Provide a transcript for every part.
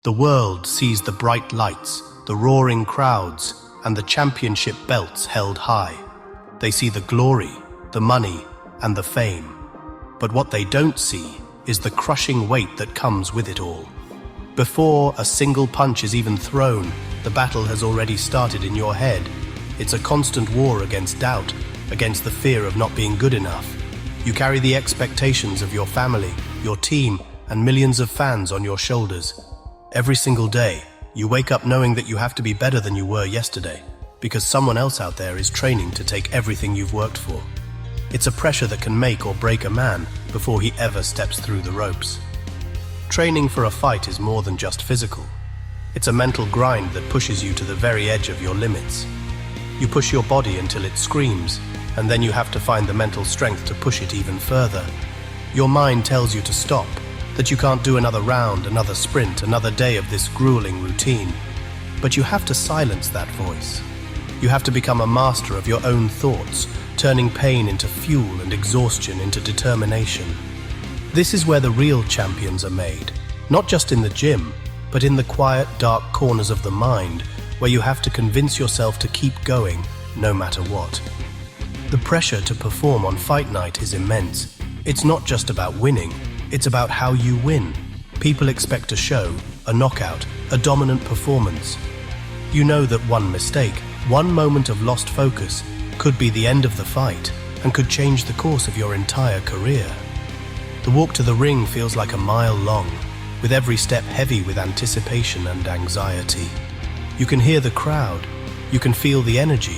The world sees the bright lights, the roaring crowds, and the championship belts held high. They see the glory, the money, and the fame. But what they don't see is the crushing weight that comes with it all. Before a single punch is even thrown, the battle has already started in your head. It's a constant war against doubt, against the fear of not being good enough. You carry the expectations of your family, your team, and millions of fans on your shoulders. Every single day, you wake up knowing that you have to be better than you were yesterday, because someone else out there is training to take everything you've worked for. It's a pressure that can make or break a man before he ever steps through the ropes. Training for a fight is more than just physical. It's a mental grind that pushes you to the very edge of your limits. You push your body until it screams, and then you have to find the mental strength to push it even further. Your mind tells you to stop, that you can't do another round, another sprint, another day of this grueling routine. But you have to silence that voice. You have to become a master of your own thoughts, turning pain into fuel and exhaustion into determination. This is where the real champions are made, not just in the gym, but in the quiet, dark corners of the mind, where you have to convince yourself to keep going, no matter what. The pressure to perform on fight night is immense. It's not just about winning, it's about how you win. People expect a show, a knockout, a dominant performance. You know that one mistake, one moment of lost focus, could be the end of the fight and could change the course of your entire career. The walk to the ring feels like a mile long, with every step heavy with anticipation and anxiety. You can hear the crowd, you can feel the energy,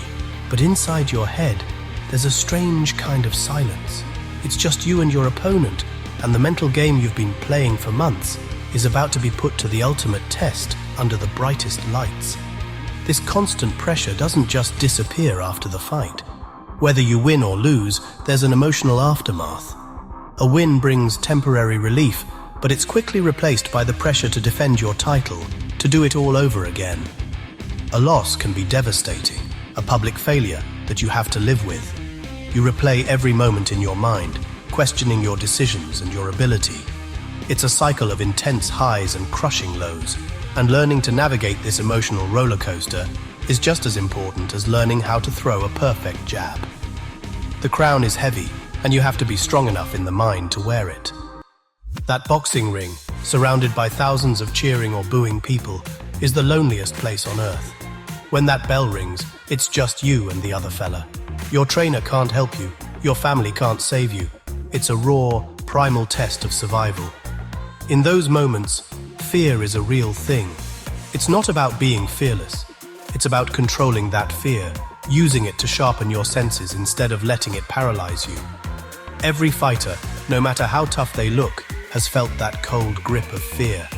but inside your head, there's a strange kind of silence. It's just you and your opponent, and the mental game you've been playing for months is about to be put to the ultimate test under the brightest lights. This constant pressure doesn't just disappear after the fight. Whether you win or lose, there's an emotional aftermath. A win brings temporary relief, but it's quickly replaced by the pressure to defend your title, to do it all over again. A loss can be devastating, a public failure that you have to live with. You replay every moment in your mind, questioning your decisions and your ability. It's a cycle of intense highs and crushing lows, and learning to navigate this emotional roller coaster is just as important as learning how to throw a perfect jab. The crown is heavy, and you have to be strong enough in the mind to wear it. That boxing ring, surrounded by thousands of cheering or booing people, is the loneliest place on earth. When that bell rings, it's just you and the other fella. Your trainer can't help you, your family can't save you. It's a raw, primal test of survival. In those moments, fear is a real thing. It's not about being fearless. It's about controlling that fear, using it to sharpen your senses instead of letting it paralyze you. Every fighter, no matter how tough they look, has felt that cold grip of fear.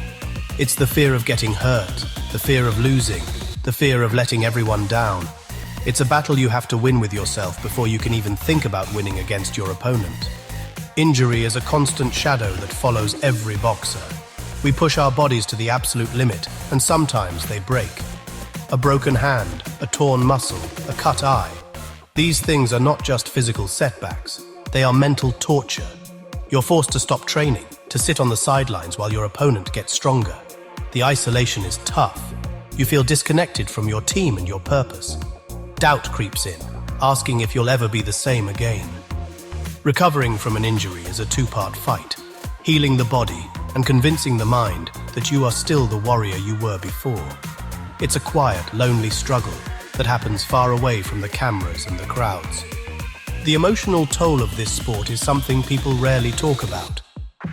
It's the fear of getting hurt, the fear of losing, the fear of letting everyone down. It's a battle you have to win with yourself before you can even think about winning against your opponent. Injury is a constant shadow that follows every boxer. We push our bodies to the absolute limit, and sometimes they break. A broken hand, a torn muscle, a cut eye. These things are not just physical setbacks, they are mental torture. You're forced to stop training, to sit on the sidelines while your opponent gets stronger. The isolation is tough. You feel disconnected from your team and your purpose. Doubt creeps in, asking if you'll ever be the same again. Recovering from an injury is a two-part fight, healing the body and convincing the mind that you are still the warrior you were before. It's a quiet, lonely struggle that happens far away from the cameras and the crowds. The emotional toll of this sport is something people rarely talk about.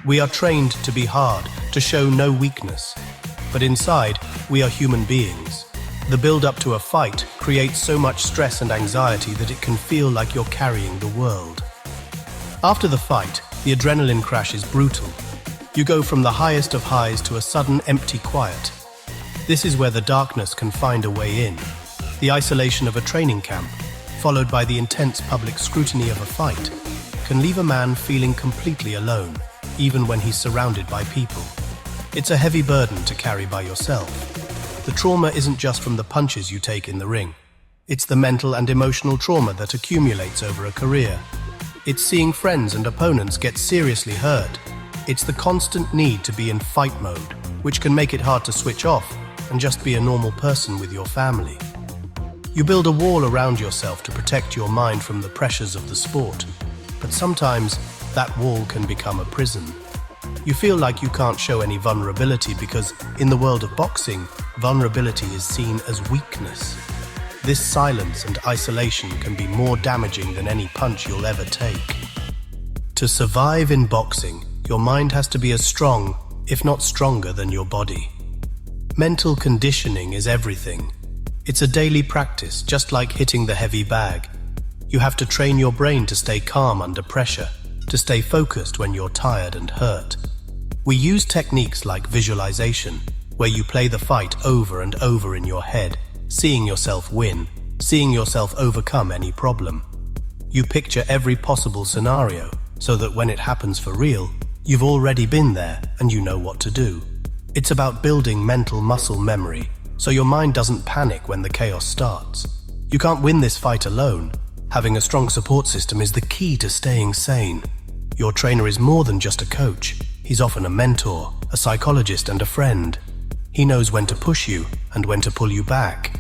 We are trained to be hard, to show no weakness. But inside, we are human beings. The build-up to a fight creates so much stress and anxiety that it can feel like you're carrying the world. After the fight, the adrenaline crash is brutal. You go from the highest of highs to a sudden empty quiet. This is where the darkness can find a way in. The isolation of a training camp, followed by the intense public scrutiny of a fight, can leave a man feeling completely alone, even when he's surrounded by people. It's a heavy burden to carry by yourself. The trauma isn't just from the punches you take in the ring. It's the mental and emotional trauma that accumulates over a career. It's seeing friends and opponents get seriously hurt. It's the constant need to be in fight mode, which can make it hard to switch off and just be a normal person with your family. You build a wall around yourself to protect your mind from the pressures of the sport, but sometimes that wall can become a prison. You feel like you can't show any vulnerability because, in the world of boxing, vulnerability is seen as weakness. This silence and isolation can be more damaging than any punch you'll ever take. To survive in boxing, your mind has to be as strong, if not stronger, than your body. Mental conditioning is everything. It's a daily practice, just like hitting the heavy bag. You have to train your brain to stay calm under pressure, to stay focused when you're tired and hurt. We use techniques like visualization, where you play the fight over and over in your head, seeing yourself win, seeing yourself overcome any problem. You picture every possible scenario, so that when it happens for real, you've already been there and you know what to do. It's about building mental muscle memory, so your mind doesn't panic when the chaos starts. You can't win this fight alone. Having a strong support system is the key to staying sane. Your trainer is more than just a coach. He's often a mentor, a psychologist, and a friend. He knows when to push you and when to pull you back.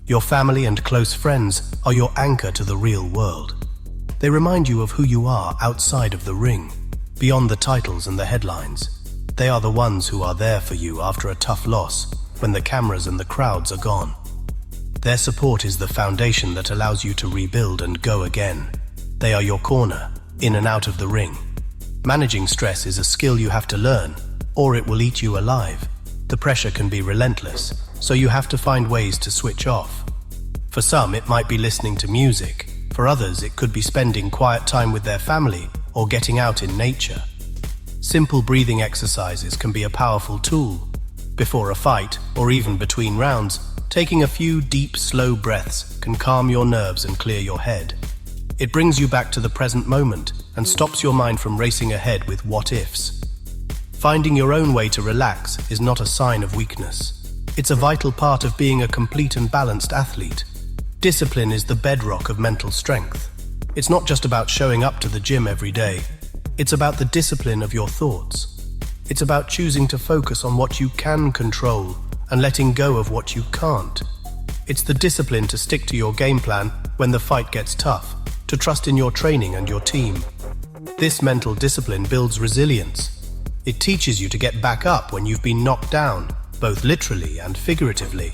Your family and close friends are your anchor to the real world. They remind you of who you are outside of the ring, beyond the titles and the headlines. They are the ones who are there for you after a tough loss, when the cameras and the crowds are gone. Their support is the foundation that allows you to rebuild and go again. They are your corner, in and out of the ring. Managing stress is a skill you have to learn, or it will eat you alive. The pressure can be relentless, so you have to find ways to switch off. For some, it might be listening to music. For others, it could be spending quiet time with their family or getting out in nature. Simple breathing exercises can be a powerful tool. Before a fight, or even between rounds, taking a few deep, slow breaths can calm your nerves and clear your head. It brings you back to the present moment and stops your mind from racing ahead with what-ifs. Finding your own way to relax is not a sign of weakness. It's a vital part of being a complete and balanced athlete. Discipline is the bedrock of mental strength. It's not just about showing up to the gym every day. It's about the discipline of your thoughts. It's about choosing to focus on what you can control and letting go of what you can't. It's the discipline to stick to your game plan when the fight gets tough, to trust in your training and your team. This mental discipline builds resilience. It teaches you to get back up when you've been knocked down, both literally and figuratively.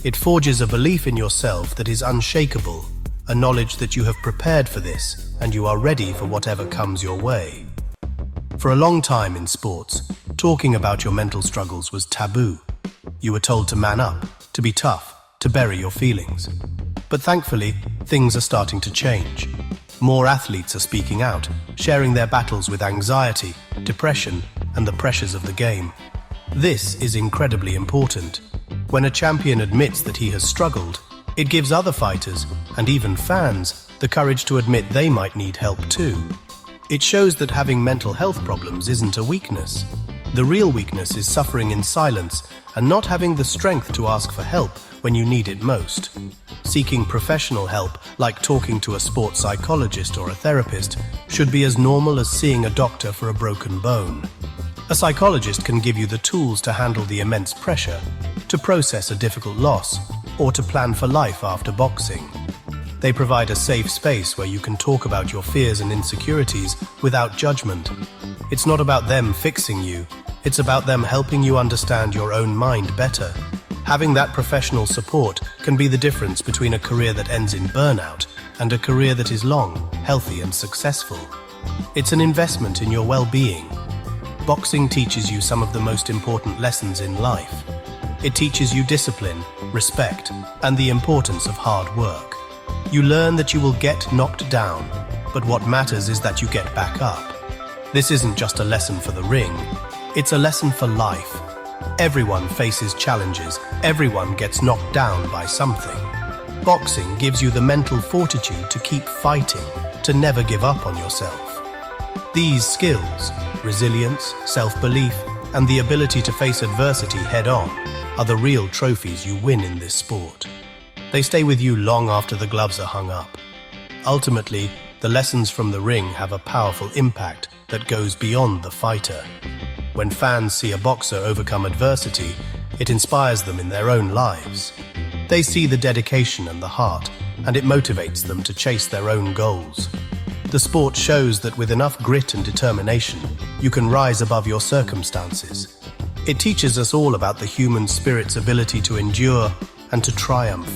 It forges a belief in yourself that is unshakable, a knowledge that you have prepared for this and you are ready for whatever comes your way. For a long time in sports, talking about your mental struggles was taboo. You were told to man up, to be tough, to bury your feelings. But thankfully, things are starting to change. More athletes are speaking out, sharing their battles with anxiety, depression, and the pressures of the game. This is incredibly important. When a champion admits that he has struggled, it gives other fighters, and even fans, the courage to admit they might need help too. It shows that having mental health problems isn't a weakness. The real weakness is suffering in silence and not having the strength to ask for help when you need it most. Seeking professional help, like talking to a sports psychologist or a therapist, should be as normal as seeing a doctor for a broken bone. A psychologist can give you the tools to handle the immense pressure, to process a difficult loss, or to plan for life after boxing. They provide a safe space where you can talk about your fears and insecurities without judgment. It's not about them fixing you, it's about them helping you understand your own mind better. Having that professional support can be the difference between a career that ends in burnout and a career that is long, healthy, and successful. It's an investment in your well-being. Boxing teaches you some of the most important lessons in life. It teaches you discipline, respect, and the importance of hard work. You learn that you will get knocked down, but what matters is that you get back up. This isn't just a lesson for the ring, it's a lesson for life. Everyone faces challenges, everyone gets knocked down by something. Boxing gives you the mental fortitude to keep fighting, to never give up on yourself. These skills, resilience, self-belief, and the ability to face adversity head-on, are the real trophies you win in this sport. They stay with you long after the gloves are hung up. Ultimately, the lessons from the ring have a powerful impact that goes beyond the fighter. When fans see a boxer overcome adversity, it inspires them in their own lives. They see the dedication and the heart, and it motivates them to chase their own goals. The sport shows that with enough grit and determination, you can rise above your circumstances. It teaches us all about the human spirit's ability to endure and to triumph.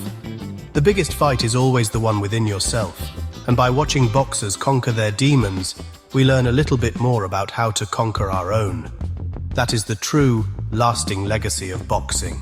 The biggest fight is always the one within yourself, and by watching boxers conquer their demons, we learn a little bit more about how to conquer our own. That is the true, lasting legacy of boxing.